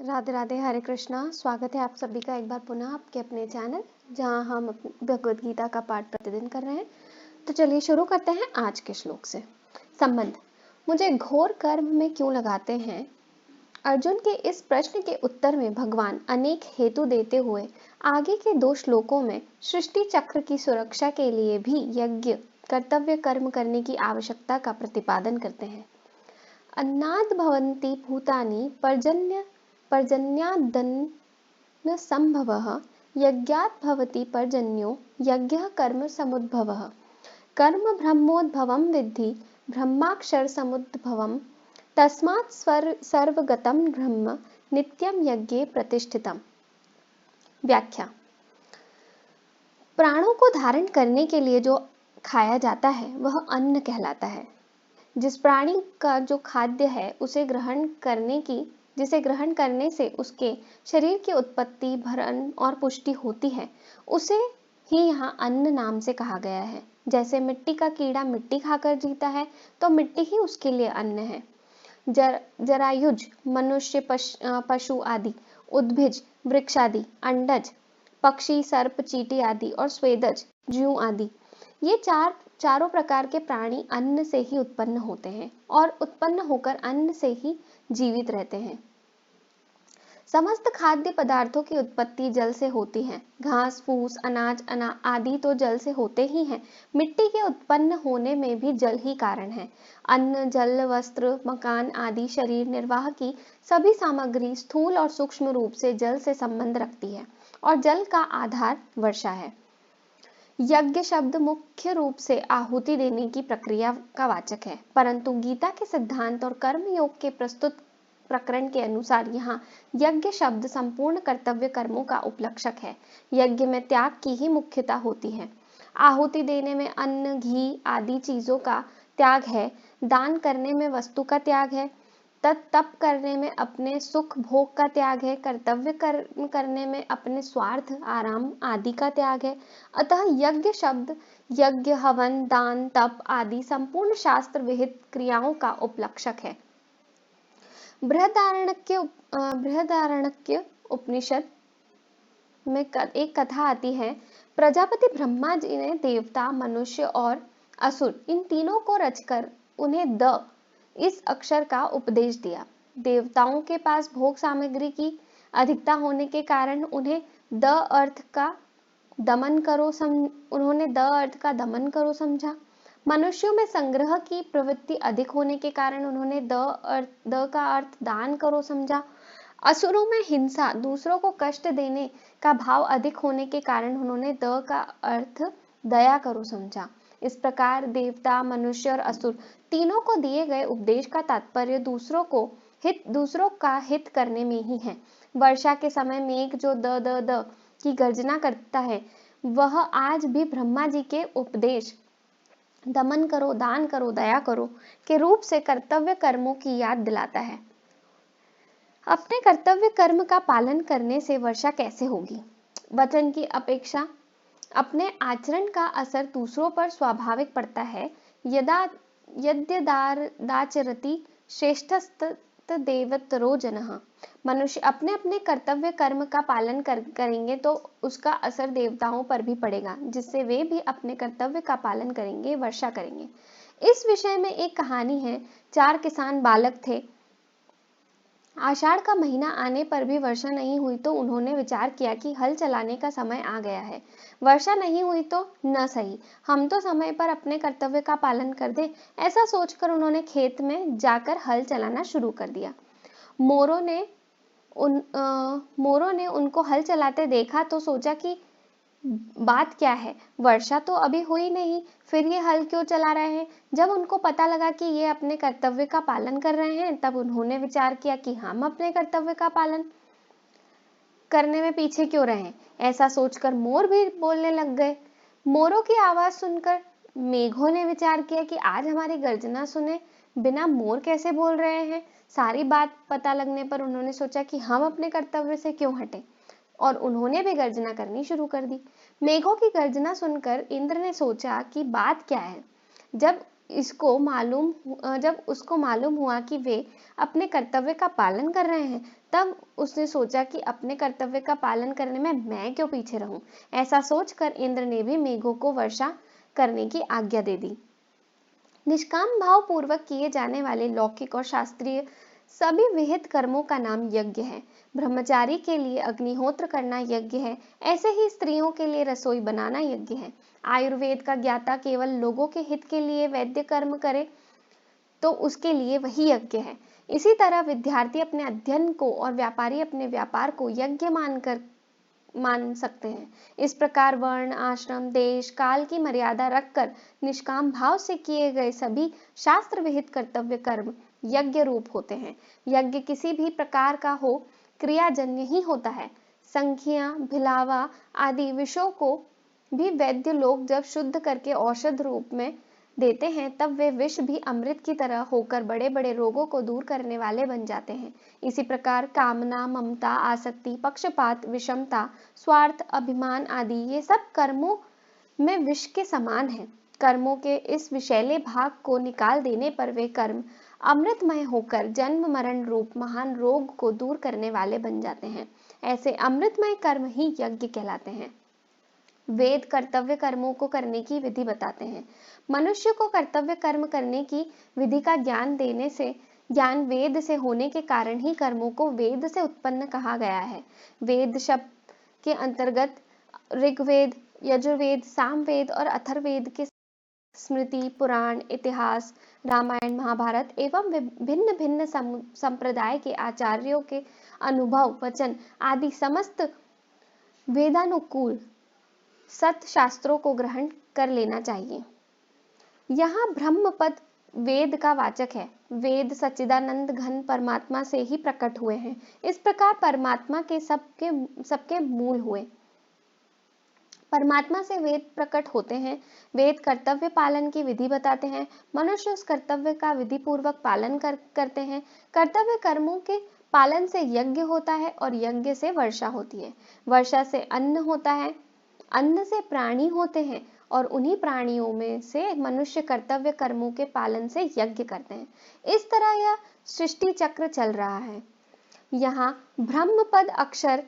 राधे राधे, हरे कृष्णा। स्वागत है आप सभी का एक बार पुनः आपके अपने चैनल, जहां हम भगवद गीता का पाठ प्रतिदिन कर रहे हैं। तो चलिए शुरू करते हैं आज के श्लोक से। संबंध। मुझे घोर कर्म में क्यों लगाते हैं? अर्जुन के इस प्रश्न के उत्तर में भगवान अनेक हेतु देते हुए आगे के 2 श्लोकों में सृष्टि चक्र की सुरक्षा के लिए भी यज्ञ कर्तव्य कर्म करने की आवश्यकता का प्रतिपादन करते हैं। अन्नाद् भवन्ति भूतानि पर्जन्यादन्न संभवः यज्ञात् भवति पर्जन्यो यज्ञः कर्म समुद्भवः। कर्म ब्रह्मोद्भवं विद्धि ब्रह्माक्षर समुद्भवम् तस्मात् सर्वगतं ब्रह्म नित्यं यज्ञे प्रतिष्ठितम्। व्याख्या। प्राणों को धारण करने के लिए जो खाया जाता है वह अन्न कहलाता है। जिस प्राणी का जो खाद्य है जिसे ग्रहण करने से उसके शरीर की उत्पत्ति, भरण और पुष्टि होती है, उसे ही यहाँ अन्न नाम से कहा गया है। जैसे मिट्टी का कीड़ा मिट्टी खाकर जीता है, तो मिट्टी ही उसके लिए अन्न है। जरायुज मनुष्य, पशु आदि, उद्भिज, वृक्ष आदि, अंडज पक्षी, सर्प, चींटी आदि और स्वेदज जीव आदि, ये चारों प्रकार के प्राणी अन्न से ही उत्पन्न होते हैं और उत्पन्न होकर अन्न से ही जीवित रहते हैं। समस्त खाद्य पदार्थों की उत्पत्ति जल से होती है। घास फूस, अनाज आदि तो जल से होते ही हैं। मिट्टी के उत्पन्न होने में भी जल ही कारण है। अन्न, जल, वस्त्र, मकान आदि शरीर निर्वाह की सभी सामग्री स्थूल और सूक्ष्म रूप से जल से संबंध रखती है और जल का आधार वर्षा है। यज्ञ शब्द मुख्य रूप से आहुति देने की प्रक्रिया का वाचक है, परंतु गीता के सिद्धांत और कर्म योग के प्रस्तुत प्रकरण के अनुसार यहाँ यज्ञ शब्द संपूर्ण कर्तव्य कर्मों का उपलक्षक है। यज्ञ में त्याग की ही मुख्यता होती है। आहुति देने में अन्न, घी आदि चीजों का त्याग है। दान करने में वस्तु का त्याग है। तप करने में अपने सुख भोग का त्याग है। कर्तव्य करने में अपने स्वार्थ, आराम आदि का त्याग है। अतः यज्ञ शब्द यज्ञ, हवन, दान, तप आदि संपूर्ण शास्त्र विहित क्रियाओं का उपलक्षक है। बृहदारण्यक उपनिषद में एक कथा आती है। प्रजापति ब्रह्मा जी ने देवता, मनुष्य और असुर इन तीनों को रचकर उन्हें द इस अक्षर का उपदेश दिया। देवताओं के पास भोग सामग्री की अधिकता होने के कारण उन्होंने द अर्थ का दमन करो समझा। मनुष्यों में संग्रह की प्रवृत्ति अधिक होने के कारण उन्होंने द का अर्थ दान करो समझा। असुरों में हिंसा, दूसरों को कष्ट देने का भाव अधिक होने के कारण उन्होंने द का अर्थ दया करो समझा। इस प्रकार देवता, मनुष्य और असुर तीनों को दिए गए उपदेश का तात्पर्य दूसरों का हित करने में ही है। वर्षा के समय मेघ जो द की गर्जना करता है, वह आज भी ब्रह्मा जी के उपदेश दमन करो, दान करो, दया करो के रूप से कर्तव्य कर्मों की याद दिलाता है। अपने कर्तव्य कर्म का पालन करने से वर्षा कैसे होगी? वचन की अपेक्षा अपने आचरण का असर दूसरों पर स्वाभाविक पड़ता है। यद्यदाचरति श्रेष्ठस्तदेवतरो जनः। मनुष्य अपने अपने कर्तव्य कर्म का पालन करेंगे तो उसका असर देवताओं पर भी पड़ेगा, जिससे वे भी अपने कर्तव्य का पालन करेंगे, वर्षा करेंगे। इस विषय में एक कहानी है। 4 किसान बालक थे। आषाढ़ का महीना आने पर भी वर्षा नहीं हुई तो उन्होंने विचार किया कि हल चलाने का समय आ गया है। वर्षा नहीं हुई तो न सही, हम तो समय पर अपने कर्तव्य का पालन कर दें। ऐसा सोचकर उन्होंने खेत में जाकर हल चलाना शुरू कर दिया। मोरों ने उनको हल चलाते देखा तो सोचा कि बात क्या है, वर्षा तो अभी हुई नहीं, फिर ये हल क्यों चला रहे हैं। जब उनको पता लगा कि ये अपने कर्तव्य का पालन कर रहे हैं, तब उन्होंने विचार किया कि हम अपने कर्तव्य का पालन करने में पीछे क्यों रहे। ऐसा सोचकर मोर भी बोलने लग गए। मोरों की आवाज सुनकर मेघों ने विचार किया कि आज हमारी गर्जना सुने बिना मोर कैसे बोल रहे हैं। सारी बात पता लगने पर उन्होंने सोचा कि हम अपने कर्तव्य से क्यों हटें, और उन्होंने भी गर्जना करनी शुरू कर दी। मेघों की गर्जना सुनकर इंद्र ने सोचा कि बात क्या है। जब जब उसको मालूम हुआ कि वे अपने कर्तव्य का पालन कर रहे हैं, तब उसने सोचा कि अपने कर्तव्य का पालन करने में मैं क्यों पीछे रहूं। ऐसा सोचकर इंद्र ने भी मेघों को वर्षा करने की आज्ञा दे दी। निष्काम भाव पूर्वक किए जाने वाले लौकिक और शास्त्रीय सभी विहित कर्मों का नाम यज्ञ है। ब्रह्मचारी के लिए अग्निहोत्र करना यज्ञ है, ऐसे ही स्त्रियों के लिए रसोई बनाना यज्ञ है। आयुर्वेद का ज्ञाता केवल लोगों के हित के लिए वैद्य कर्म करे तो उसके लिए वही यज्ञ है। इसी तरह विद्यार्थी अपने अध्ययन को और व्यापारी अपने व्यापार को यज्ञ मान सकते हैं। इस प्रकार वर्ण, आश्रम, देश, काल की मर्यादा रखकर निष्काम भाव से किए गए सभी शास्त्र विहित कर्तव्य कर्म यज्ञ रूप होते हैं। यज्ञ किसी भी प्रकार का हो, क्रियाजन्य ही होता है। संखिया, भिलावा आदि विषयों को भी वैद्य लोग जब शुद्ध करके औषध रूप में देते हैं, तब वे विष भी अमृत की तरह होकर बड़े बड़े रोगों को दूर करने वाले बन जाते हैं। इसी प्रकार कामना, ममता, आसक्ति, पक्षपात, विषमता, स्वार्थ, अभिमान आदि ये सब कर्मों में विष के समान है। कर्मों के इस विषैले भाग को निकाल देने पर वे कर्म अमृतमय होकर जन्म मरण रूप महान रोग को दूर करने वाले बन जाते हैं। ऐसे अमृतमय कर्म ही यज्ञ कहलाते हैं। वेद कर्तव्य कर्मों को करने की विधि बताते हैं। मनुष्य को कर्तव्य कर्म करने की विधि का ज्ञान वेद से होने के कारण ही कर्मों को वेद से उत्पन्न कहा गया है। वेद शब्द के अंतर्गत ऋग्वेद, यजुर्वेद, सामवेद और अथर्ववेद के स्मृति, पुराण, इतिहास, रामायण, महाभारत एवं भिन्न भिन्न संप्रदाय के आचार्यों के अनुभव, वचन आदि समस्त वेदानुकूल सत शास्त्रों को ग्रहण कर लेना चाहिए। यहाँ ब्रह्मपद वेद का वाचक है। वेद सच्चिदानंद घन परमात्मा से ही प्रकट हुए हैं। इस प्रकार परमात्मा के सबके मूल हुए। परमात्मा से वेद प्रकट होते हैं। वेद कर्तव्य पालन की विधि बताते हैं। मनुष्य उस कर्तव्य का विधि पूर्वक पालन करते हैं। कर्तव्य कर्मों के पालन से यज्ञ होता है और यज्ञ से वर्षा होती है। वर्षा से अन्न होता है, अन्न से प्राणी होते हैं और उन्हीं प्राणियों में से मनुष्य कर्तव्य कर्मों के पालन से यज्ञ करते हैं। इस तरह यह सृष्टि चक्र चल रहा है। यहाँ ब्रह्मपद अक्षर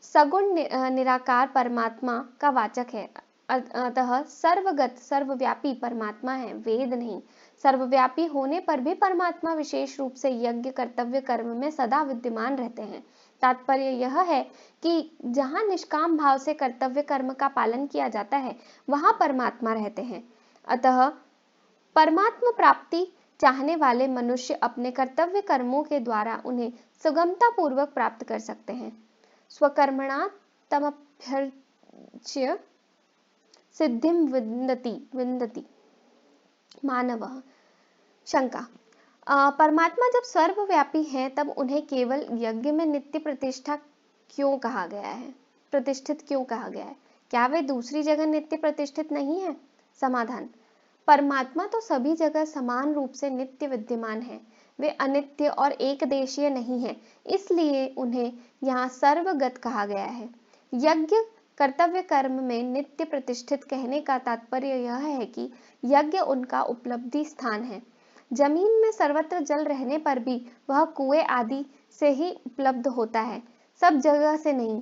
सगुण निराकार परमात्मा का वाचक है। अतः सर्वगत सर्वव्यापी परमात्मा है, वेद नहीं। सर्वव्यापी होने पर भी परमात्मा विशेष रूप से यज्ञ कर्तव्य कर्म में सदा विद्यमान रहते हैं। तात्पर्य यह है कि जहाँ निष्काम भाव से कर्तव्य कर्म का पालन किया जाता है, वहाँ परमात्मा रहते हैं। अतः परमात्मा प्राप्ति चाहने वाले मनुष्य अपने कर्तव्य कर्मों के द्वारा उन्हें सुगमता पूर्वक प्राप्त कर सकते हैं। स्वकर्मणा तमभ्यर्च्य सिद्धिं विन्दति मानवः। शंका: परमात्मा जब सर्वव्यापी हैं, तब उन्हें केवल यज्ञ में नित्य प्रतिष्ठित क्यों कहा गया है? क्या वे दूसरी जगह नित्य प्रतिष्ठित नहीं है? समाधान: परमात्मा तो सभी जगह समान रूप से नित्य विद्यमान है। वे अनित्य और एकदेशीय नहीं है, इसलिए उन्हें यहाँ सर्वगत कहा गया है। यज्ञ कर्तव्य कर्म में नित्य प्रतिष्ठित कहने का तात्पर्य यह है कि यज्ञ उनका उपलब्धि स्थान है। जमीन में सर्वत्र जल रहने पर भी वह कुएं आदि से ही उपलब्ध होता है, सब जगह से नहीं।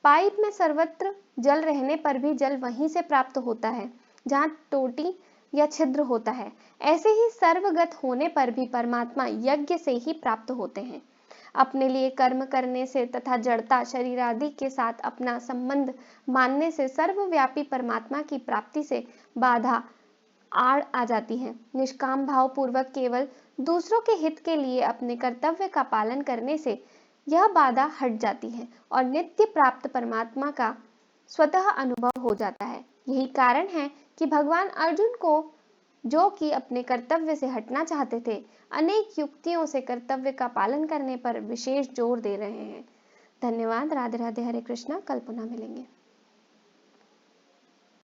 पाइप में सर्वत्र जल रहने पर भी जल वहीं से प्राप्त होता है जहाँ टोटी या छिद्र होता है। ऐसे ही सर्वगत होने पर भी परमात्मा यज्ञ से ही प्राप्त होते हैं। अपने लिए कर्म करने से तथा जड़ता शरीर आदि के साथ अपना संबंध मानने से सर्वव्यापी परमात्मा की प्राप्ति से बाधा आड़ आ जाती है। निष्काम भाव पूर्वक केवल दूसरों के हित के लिए अपने कर्तव्य का पालन करने से यह बाधा हट जाती है और नित्य प्राप्त परमात्मा का स्वतः अनुभव हो जाता है। यही कारण है कि भगवान अर्जुन को, जो कि अपने कर्तव्य से हटना चाहते थे, अनेक युक्तियों से कर्तव्य का पालन करने पर विशेष जोर दे रहे हैं। धन्यवाद। राधे राधे। हरे कृष्णा। कल पुनः मिलेंगे।